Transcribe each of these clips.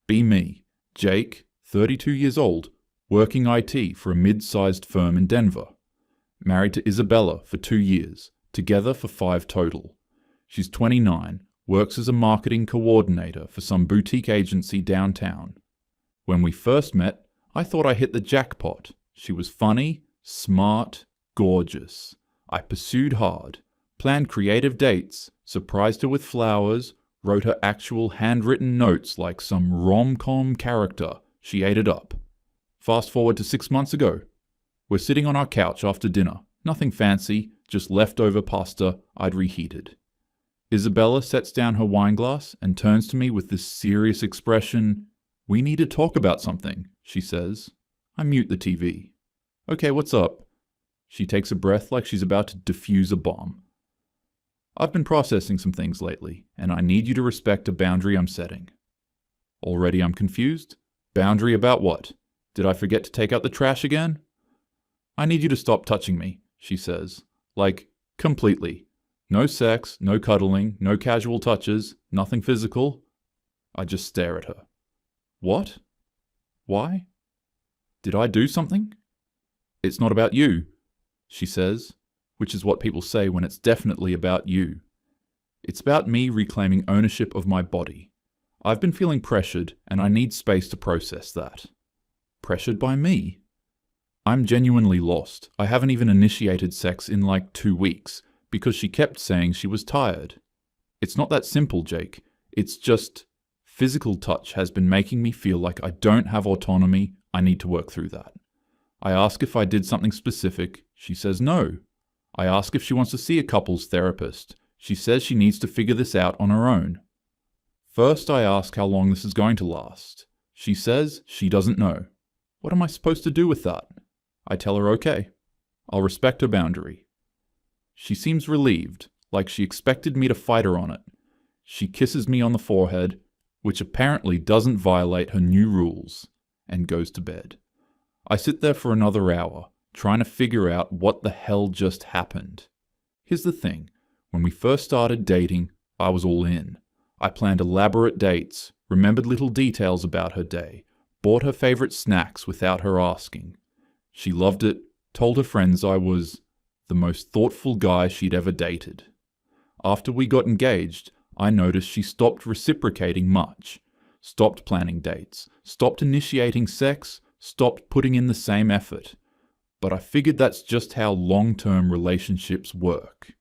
Be me, Jake, 32 years old, working IT for a mid-sized firm in Denver. Married to Isabella for 2 years, together for 5 total. She's 29, works as a marketing coordinator for some boutique agency downtown. When we first met, I thought I hit the jackpot. She was funny, smart, gorgeous. I pursued hard, planned creative dates, surprised her with flowers, wrote her actual handwritten notes like some rom-com character. She ate it up. Fast forward to 6 months ago. We're sitting on our couch after dinner. Nothing fancy, just leftover pasta I'd reheated. Isabella sets down her wine glass and turns to me with this serious expression. "We need to talk about something," she says. I mute the TV. "Okay, what's up?" She takes a breath like she's about to defuse a bomb. "I've been processing some things lately, and I need you to respect a boundary I'm setting." Already I'm confused. Boundary about what? Did I forget to take out the trash again? "I need you to stop touching me," she says. Like, completely. No sex, no cuddling, no casual touches, nothing physical. I just stare at her. What? Why? Did I do something? "It's not about you," she says, which is what people say when it's definitely about you. It's about me reclaiming ownership of my body. I've been feeling pressured, and I need space to process that. Pressured by me? I'm genuinely lost. I haven't even initiated sex in like 2 weeks, because she kept saying she was tired. It's not that simple, Jake. It's just, physical touch has been making me feel like I don't have autonomy. I need to work through that. I ask if I did something specific. She says no. I ask if she wants to see a couples therapist. She says she needs to figure this out on her own. First, I ask how long this is going to last. She says she doesn't know. What am I supposed to do with that? I tell her okay. I'll respect her boundary. She seems relieved, like she expected me to fight her on it. She kisses me on the forehead, which apparently doesn't violate her new rules, and goes to bed. I sit there for another hour, trying to figure out what the hell just happened. Here's the thing. When we first started dating, I was all in. I planned elaborate dates, remembered little details about her day, bought her favorite snacks without her asking. She loved it, told her friends I was the most thoughtful guy she'd ever dated. After we got engaged, I noticed she stopped reciprocating much, stopped planning dates, stopped initiating sex, stopped putting in the same effort. But I figured that's just how long-term relationships work.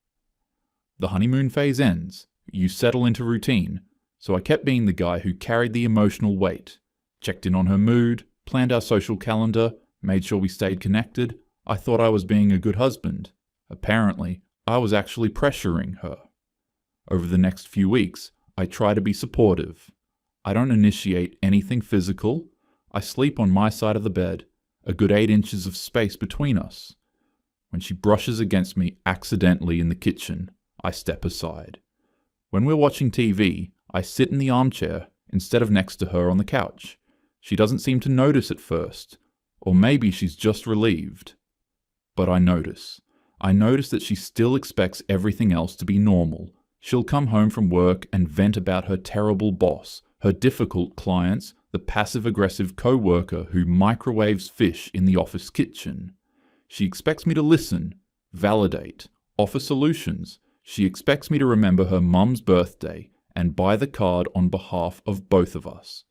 The honeymoon phase ends, you settle into routine, so I kept being the guy who carried the emotional weight, checked in on her mood, planned our social calendar, made sure we stayed connected. I thought I was being a good husband. Apparently, I was actually pressuring her. Over the next few weeks, I try to be supportive. I don't initiate anything physical. I sleep on my side of the bed, a good 8 inches of space between us. When she brushes against me accidentally in the kitchen, I step aside. When we're watching TV, I sit in the armchair instead of next to her on the couch. She doesn't seem to notice at first, or maybe she's just relieved. But I notice. I notice that she still expects everything else to be normal. She'll come home from work and vent about her terrible boss, her difficult clients, the passive-aggressive co-worker who microwaves fish in the office kitchen. She expects me to listen, validate, offer solutions. She expects me to remember her mum's birthday and buy the card on behalf of both of us.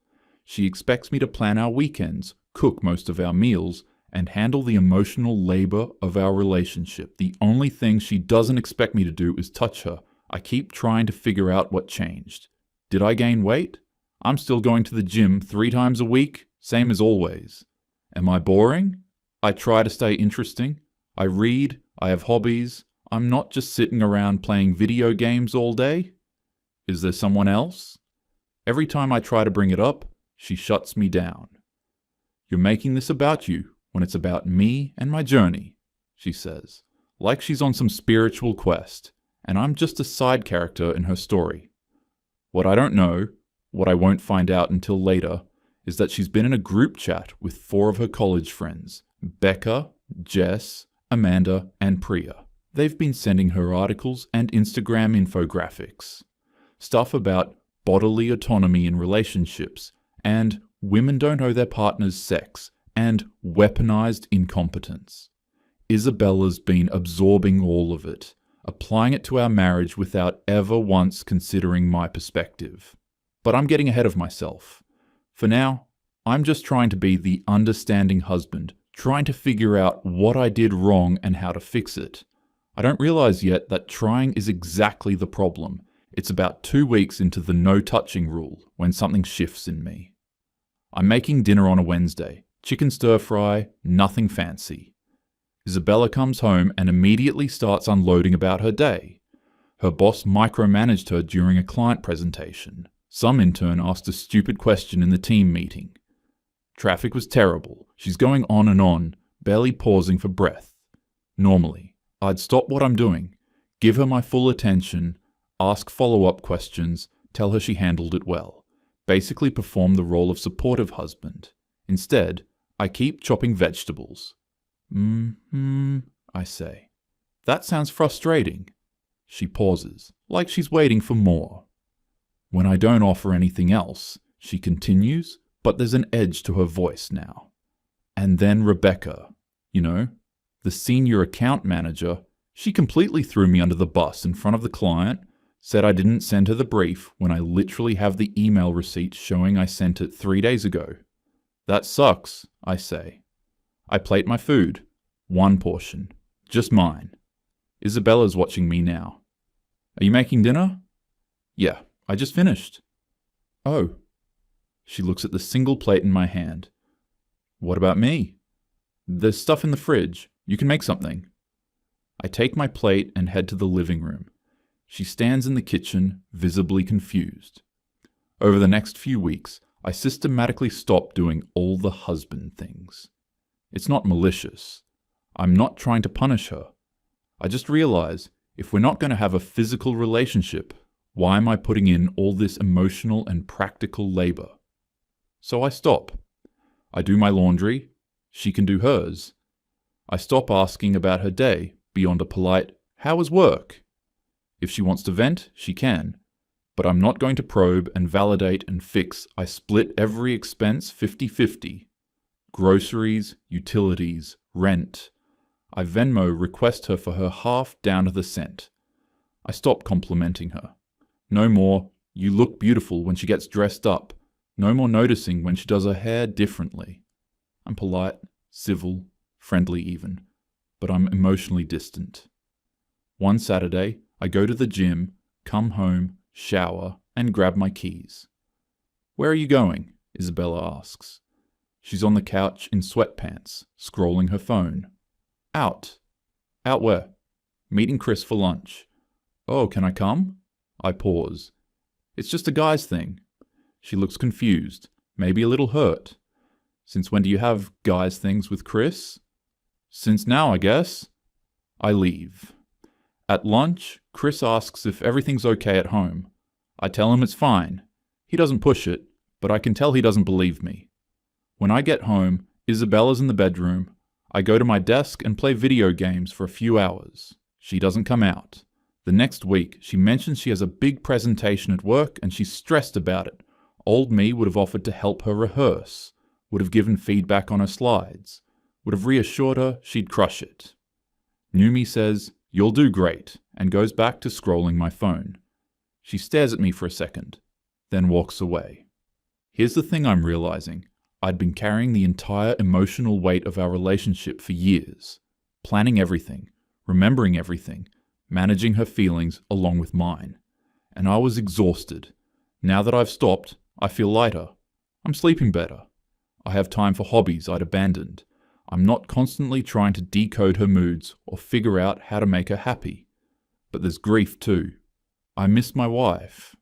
She expects me to plan our weekends, cook most of our meals, and handle the emotional labor of our relationship. The only thing she doesn't expect me to do is touch her. I keep trying to figure out what changed. Did I gain weight? I'm still going to the gym 3 times a week, same as always. Am I boring? I try to stay interesting. I read, I have hobbies. I'm not just sitting around playing video games all day. Is there someone else? Every time I try to bring it up, she shuts me down. You're making this about you when it's about me and my journey, she says, like she's on some spiritual quest, and I'm just a side character in her story. What I don't know, what I won't find out until later, is that she's been in a group chat with 4 of her college friends, Becca, Jess, Amanda, and Priya. They've been sending her articles and Instagram infographics. Stuff about bodily autonomy in relationships and women don't owe their partners sex, and weaponized incompetence. Isabella's been absorbing all of it, applying it to our marriage without ever once considering my perspective. But I'm getting ahead of myself. For now, I'm just trying to be the understanding husband, trying to figure out what I did wrong and how to fix it. I don't realize yet that trying is exactly the problem. It's about 2 weeks into the no touching rule when something shifts in me. I'm making dinner on a Wednesday. Chicken stir fry, nothing fancy. Isabella comes home and immediately starts unloading about her day. Her boss micromanaged her during a client presentation. Some intern asked a stupid question in the team meeting. Traffic was terrible. She's going on, barely pausing for breath. Normally, I'd stop what I'm doing, give her my full attention, ask follow-up questions, tell her she handled it well. Basically perform the role of supportive husband. Instead, I keep chopping vegetables. I say. That sounds frustrating. She pauses, like she's waiting for more. When I don't offer anything else, she continues, but there's an edge to her voice now. And then Rebecca, the senior account manager, she completely threw me under the bus in front of the client, said I didn't send her the brief when I literally have the email receipt showing I sent it 3 days ago. That sucks, I say. I plate my food. 1 portion. Just mine. Isabella's watching me now. Are you making dinner? Yeah, I just finished. Oh. She looks at the single plate in my hand. What about me? There's stuff in the fridge. You can make something. I take my plate and head to the living room. She stands in the kitchen, visibly confused. Over the next few weeks, I systematically stop doing all the husband things. It's not malicious. I'm not trying to punish her. I just realize, if we're not going to have a physical relationship, why am I putting in all this emotional and practical labor? So I stop. I do my laundry. She can do hers. I stop asking about her day beyond a polite, "How was work?" If she wants to vent, she can. But I'm not going to probe and validate and fix. I split every expense 50-50. Groceries, utilities, rent. I Venmo request her for her half down to the cent. I stop complimenting her. No more, "You look beautiful" when she gets dressed up. No more noticing when she does her hair differently. I'm polite, civil, friendly even, but I'm emotionally distant. One Saturday, I go to the gym, come home, shower, and grab my keys. "Where are you going?" Isabella asks. She's on the couch in sweatpants, scrolling her phone. "Out." "Out where?" "Meeting Chris for lunch." "Oh, can I come?" I pause. "It's just a guy's thing." She looks confused, maybe a little hurt. "Since when do you have guys' things with Chris?" "Since now, I guess." I leave. At lunch, Chris asks if everything's okay at home. I tell him it's fine. He doesn't push it, but I can tell he doesn't believe me. When I get home, Isabella's in the bedroom. I go to my desk and play video games for a few hours. She doesn't come out. The next week, she mentions she has a big presentation at work and she's stressed about it. Old me would have offered to help her rehearse, would have given feedback on her slides, would have reassured her she'd crush it. New me says, "You'll do great," and goes back to scrolling my phone. She stares at me for a second, then walks away. Here's the thing I'm realizing. I'd been carrying the entire emotional weight of our relationship for years, planning everything, remembering everything, managing her feelings along with mine. And I was exhausted. Now that I've stopped, I feel lighter. I'm sleeping better. I have time for hobbies I'd abandoned. I'm not constantly trying to decode her moods or figure out how to make her happy. But there's grief too. I miss my wife.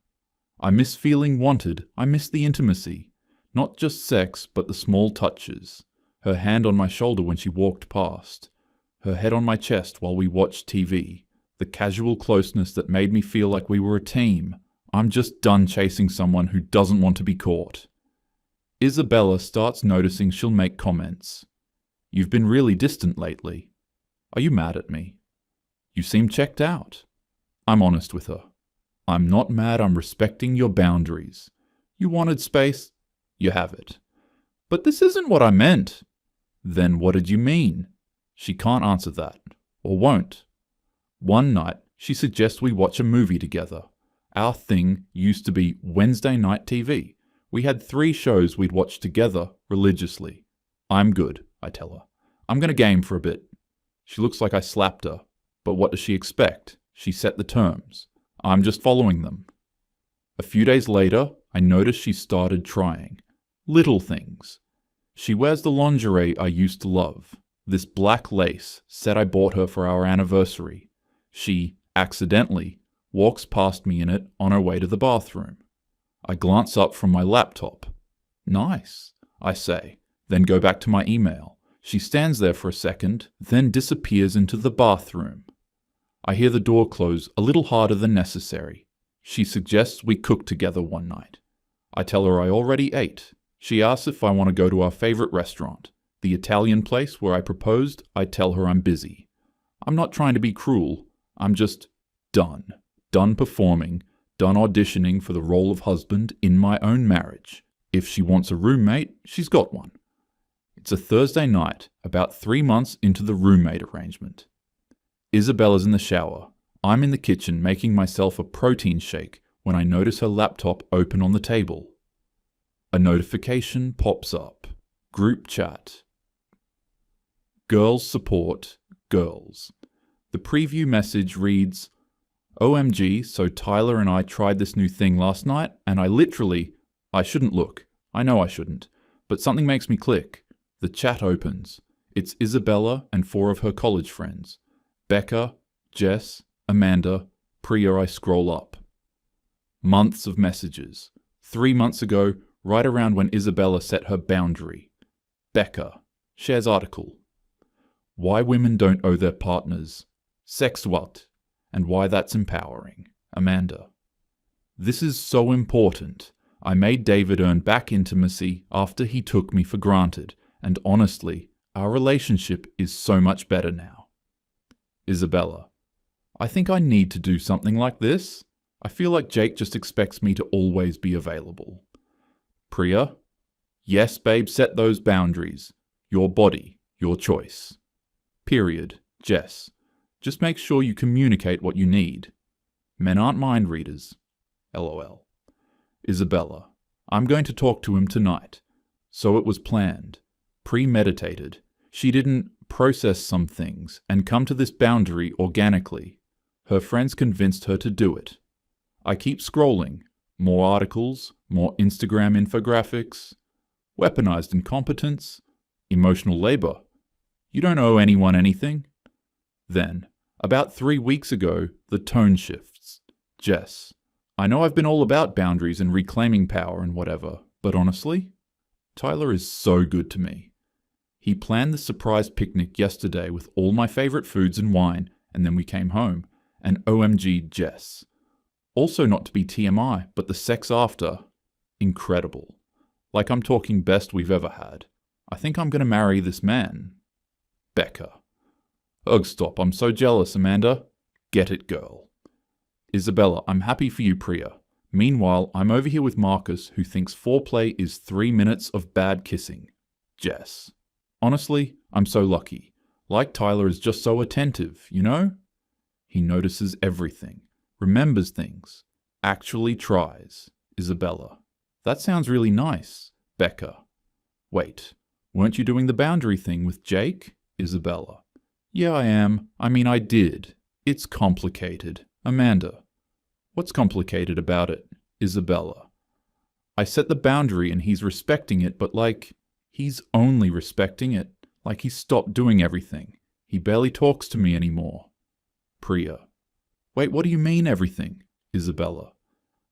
I miss feeling wanted. I miss the intimacy. Not just sex, but the small touches. Her hand on my shoulder when she walked past. Her head on my chest while we watched TV. The casual closeness that made me feel like we were a team. I'm just done chasing someone who doesn't want to be caught. Isabella starts noticing she'll make comments. "You've been really distant lately. Are you mad at me? You seem checked out." I'm honest with her. "I'm not mad, I'm respecting your boundaries. You wanted space? You have it. But this isn't what I meant. Then what did you mean? She can't answer that, or won't. One night, she suggests we watch a movie together. Our thing used to be Wednesday night TV. We had 3 shows we'd watch together religiously. I'm good, I tell her. I'm going to game for a bit. She looks like I slapped her, but what does she expect? She set the terms. I'm just following them. A few days later, I notice she started trying. Little things. She wears the lingerie I used to love. This black lace set I bought her for our anniversary. She, accidentally, walks past me in it on her way to the bathroom. I glance up from my laptop. Nice, I say, then go back to my email. She stands there for a second, then disappears into the bathroom. I hear the door close a little harder than necessary. She suggests we cook together one night. I tell her I already ate. She asks if I want to go to our favorite restaurant, the Italian place where I proposed. I tell her I'm busy. I'm not trying to be cruel. I'm just done. Done performing, done auditioning for the role of husband in my own marriage. If she wants a roommate, she's got one. It's a Thursday night, about 3 months into the roommate arrangement. Isabella's in the shower. I'm in the kitchen making myself a protein shake when I notice her laptop open on the table. A notification pops up. Group chat. Girls support girls. The preview message reads, OMG, so Tyler and I tried this new thing last night, and I shouldn't look. I know I shouldn't. But something makes me click. The chat opens. It's Isabella and 4 of her college friends. Becca, Jess, Amanda, Priya. I scroll up. Months of messages. 3 months ago, right around when Isabella set her boundary. Becca shares article. Why women don't owe their partners. Sex what? And why that's empowering. Amanda. This is so important. I made David earn back intimacy after he took me for granted, and honestly, our relationship is so much better now. Isabella. I think I need to do something like this. I feel like Jake just expects me to always be available. Priya. Yes, babe, set those boundaries. Your body, your choice. Period. Jess. Just make sure you communicate what you need. Men aren't mind readers. LOL. Isabella. I'm going to talk to him tonight. So it was planned. Premeditated. She didn't process some things and come to this boundary organically. Her friends convinced her to do it. I keep scrolling. More articles, more Instagram infographics. Weaponized incompetence. Emotional labor. You don't owe anyone anything. Then, about 3 weeks ago, the tone shifts. Jess. I know I've been all about boundaries and reclaiming power and whatever, but honestly, Tyler is so good to me. He planned the surprise picnic yesterday with all my favorite foods and wine, and then we came home, and OMG Jess. Also not to be TMI, but the sex after, incredible. Like I'm talking best we've ever had. I think I'm gonna marry this man. Becca. Ugh, stop, I'm so jealous, Amanda. Get it, girl. Isabella, I'm happy for you, Priya. Meanwhile, I'm over here with Marcus, who thinks foreplay is 3 minutes of bad kissing. Jess. Honestly, I'm so lucky. Like Tyler is just so attentive, you know? He notices everything, remembers things, actually tries. Isabella. That sounds really nice. Becca. Wait, weren't you doing the boundary thing with Jake? Isabella. Yeah, I am. I did. It's complicated. Amanda. What's complicated about it? Isabella. I set the boundary and he's respecting it, but he's only respecting it. Like he's stopped doing everything. He barely talks to me anymore. Priya. Wait, what do you mean everything? Isabella.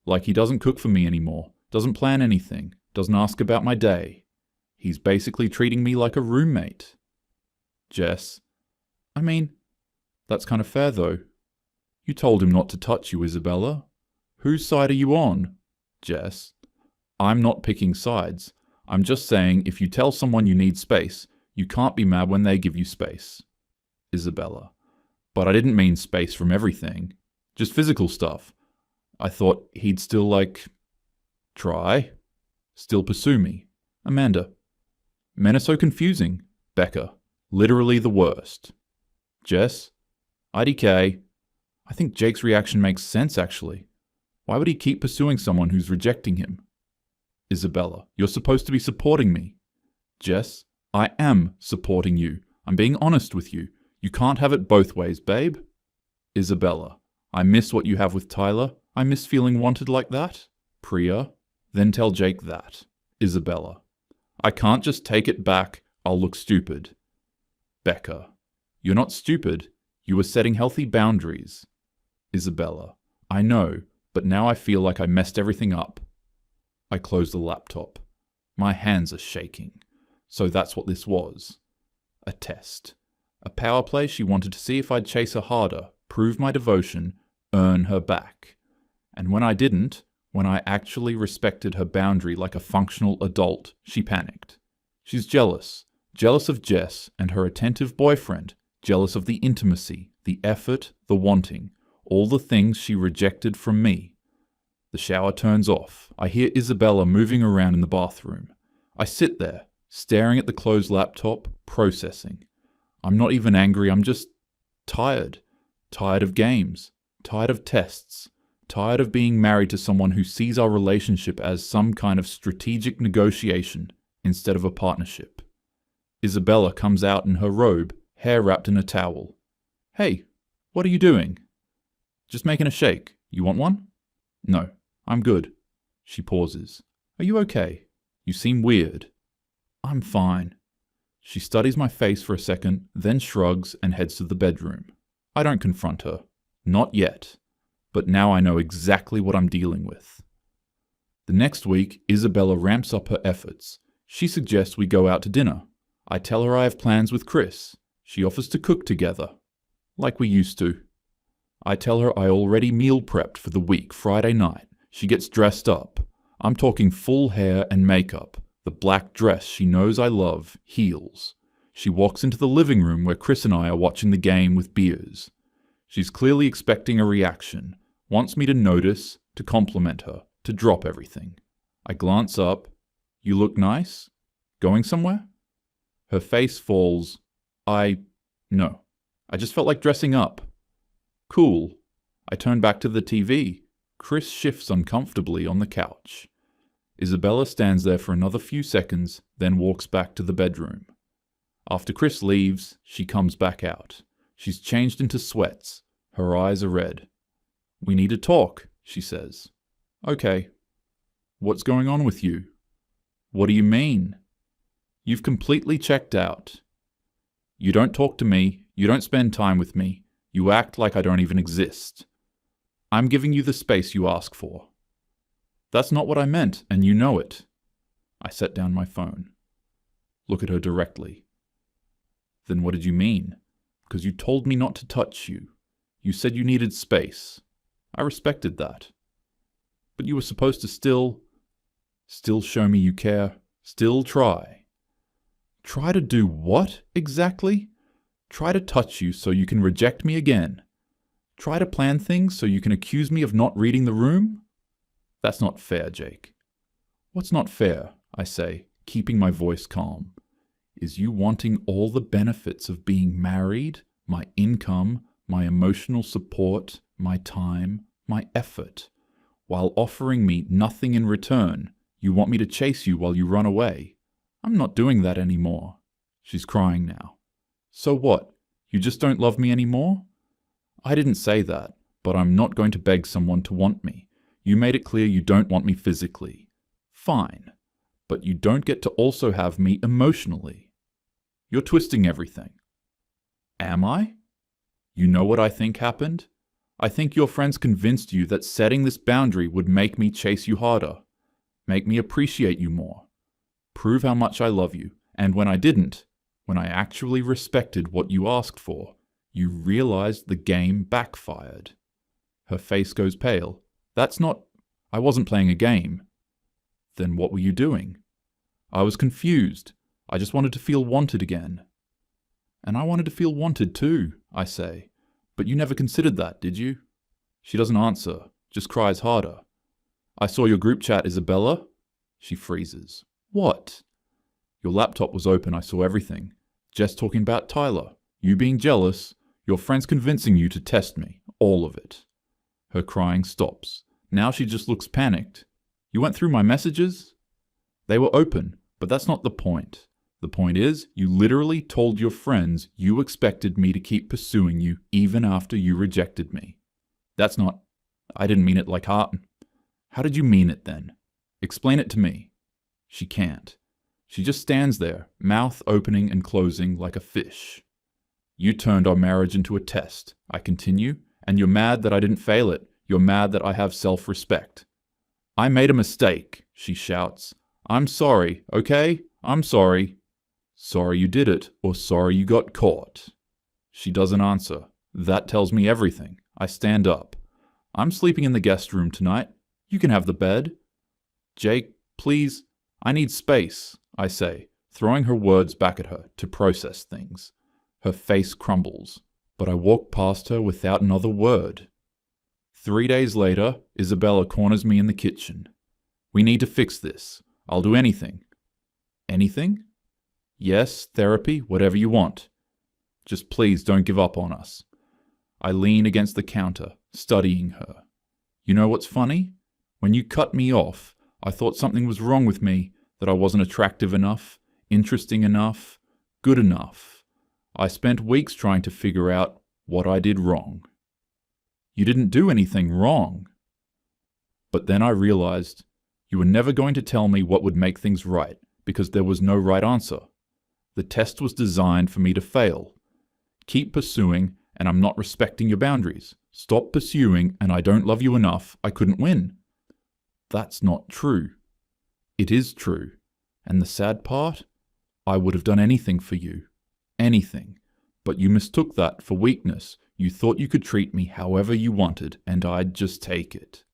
Like he doesn't cook for me anymore, doesn't plan anything, doesn't ask about my day. He's basically treating me like a roommate. Jess. That's kind of fair though. You told him not to touch you, Isabella. Whose side are you on? Jess. I'm not picking sides. I'm just saying if you tell someone you need space, you can't be mad when they give you space. Isabella. But I didn't mean space from everything. Just physical stuff. I thought he'd still try. Still pursue me. Amanda. Men are so confusing. Becca. Literally the worst. Jess. IDK. I think Jake's reaction makes sense, actually. Why would he keep pursuing someone who's rejecting him? Isabella. You're supposed to be supporting me. Jess. I am supporting you. I'm being honest with you. You can't have it both ways, babe. Isabella. I miss what you have with Tyler. I miss feeling wanted like that. Priya. Then tell Jake that. Isabella. I can't just take it back. I'll look stupid. Becca. You're not stupid. You were setting healthy boundaries. Isabella. I know, but now I feel like I messed everything up. I close the laptop. My hands are shaking. So that's what this was. A test. A power play she wanted to see if I'd chase her harder, prove my devotion, earn her back. And when I didn't, when I actually respected her boundary like a functional adult, she panicked. She's jealous. Jealous of Jess and her attentive boyfriend. Jealous of the intimacy, the effort, the wanting. All the things she rejected from me. The shower turns off. I hear Isabella moving around in the bathroom. I sit there, staring at the closed laptop, processing. I'm not even angry, I'm just tired. Tired of games. Tired of tests. Tired of being married to someone who sees our relationship as some kind of strategic negotiation instead of a partnership. Isabella comes out in her robe, hair wrapped in a towel. Hey, what are you doing? Just making a shake. You want one? No, I'm good. She pauses. Are you okay? You seem weird. I'm fine. She studies my face for a second, then shrugs and heads to the bedroom. I don't confront her. Not yet. But now I know exactly what I'm dealing with. The next week, Isabella ramps up her efforts. She suggests we go out to dinner. I tell her I have plans with Chris. She offers to cook together. Like we used to. I tell her I already meal prepped for the week, Friday night. She gets dressed up. I'm talking full hair and makeup. The black dress she knows I love, heels. She walks into the living room where Chris and I are watching the game with beers. She's clearly expecting a reaction, wants me to notice, to compliment her, to drop everything. I glance up. You look nice? Going somewhere? Her face falls. No. I just felt like dressing up. Cool. I turn back to the TV. Chris shifts uncomfortably on the couch. Isabella stands there for another few seconds, then walks back to the bedroom. After Chris leaves, she comes back out. She's changed into sweats. Her eyes are red. We need to talk, she says. Okay. What's going on with you? What do you mean? You've completely checked out. You don't talk to me. You don't spend time with me. You act like I don't even exist. I'm giving you the space you ask for. That's not what I meant, and you know it. I set down my phone. Look at her directly. Then what did you mean? Because you told me not to touch you. You said you needed space. I respected that. But you were supposed to still show me you care. Still try. Try to do what, exactly? Try to touch you so you can reject me again. Try to plan things so you can accuse me of not reading the room? That's not fair, Jake. What's not fair, I say, keeping my voice calm, is you wanting all the benefits of being married, my income, my emotional support, my time, my effort, while offering me nothing in return. You want me to chase you while you run away. I'm not doing that anymore. She's crying now. So what? You just don't love me anymore? I didn't say that, but I'm not going to beg someone to want me. You made it clear you don't want me physically. Fine. But you don't get to also have me emotionally. You're twisting everything. Am I? You know what I think happened? I think your friends convinced you that setting this boundary would make me chase you harder, make me appreciate you more, prove how much I love you, and when I didn't, when I actually respected what you asked for, you realized the game backfired. Her face goes pale. I wasn't playing a game. Then what were you doing? I was confused. I just wanted to feel wanted again. And I wanted to feel wanted too, I say. But you never considered that, did you? She doesn't answer, just cries harder. I saw your group chat, Isabella. She freezes. What? Your laptop was open, I saw everything. Jess talking about Tyler, you being jealous, your friends convincing you to test me, all of it. Her crying stops. Now she just looks panicked. You went through my messages? They were open, but that's not the point. The point is, you literally told your friends you expected me to keep pursuing you even after you rejected me. That's not... I didn't mean it like heart. How did you mean it then? Explain it to me. She can't. She just stands there, mouth opening and closing like a fish. You turned our marriage into a test, I continue, and you're mad that I didn't fail it. You're mad that I have self-respect. I made a mistake, she shouts. I'm sorry, okay? I'm sorry. Sorry you did it, or sorry you got caught. She doesn't answer. That tells me everything. I stand up. I'm sleeping in the guest room tonight. You can have the bed. Jake, please, I need space, I say, throwing her words back at her to process things. Her face crumbles, but I walk past her without another word. 3 days later, Isabella corners me in the kitchen. We need to fix this. I'll do anything. Anything? Yes, therapy, whatever you want. Just please don't give up on us. I lean against the counter, studying her. You know what's funny? When you cut me off, I thought something was wrong with me, that I wasn't attractive enough, interesting enough, good enough. I spent weeks trying to figure out what I did wrong. You didn't do anything wrong. But then I realized you were never going to tell me what would make things right, because there was no right answer. The test was designed for me to fail. Keep pursuing, and I'm not respecting your boundaries. Stop pursuing, and I don't love you enough, I couldn't win. That's not true. It is true. And the sad part? I would have done anything for you. Anything. But you mistook that for weakness. You thought you could treat me however you wanted, and I'd just take it.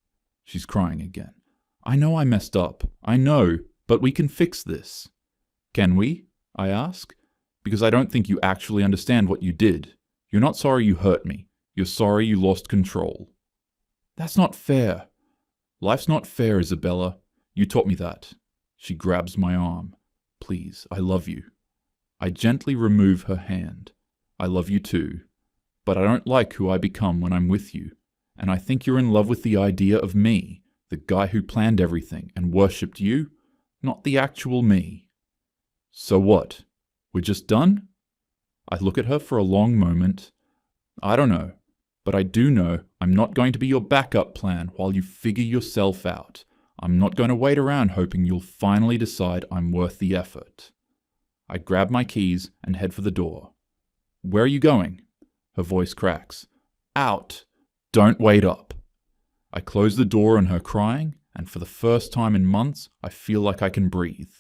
She's crying again. I know I messed up. I know, but we can fix this. Can we? I ask. Because I don't think you actually understand what you did. You're not sorry you hurt me. You're sorry you lost control. That's not fair. Life's not fair, Isabella. You taught me that. She grabs my arm. Please, I love you. I gently remove her hand. I love you too. But I don't like who I become when I'm with you. And I think you're in love with the idea of me, the guy who planned everything and worshipped you, not the actual me. So what? We're just done? I look at her for a long moment. I don't know, but I do know I'm not going to be your backup plan while you figure yourself out. I'm not going to wait around hoping you'll finally decide I'm worth the effort. I grab my keys and head for the door. Where are you going? Her voice cracks. Out! Don't wait up! I close the door on her crying, and for the first time in months, I feel like I can breathe.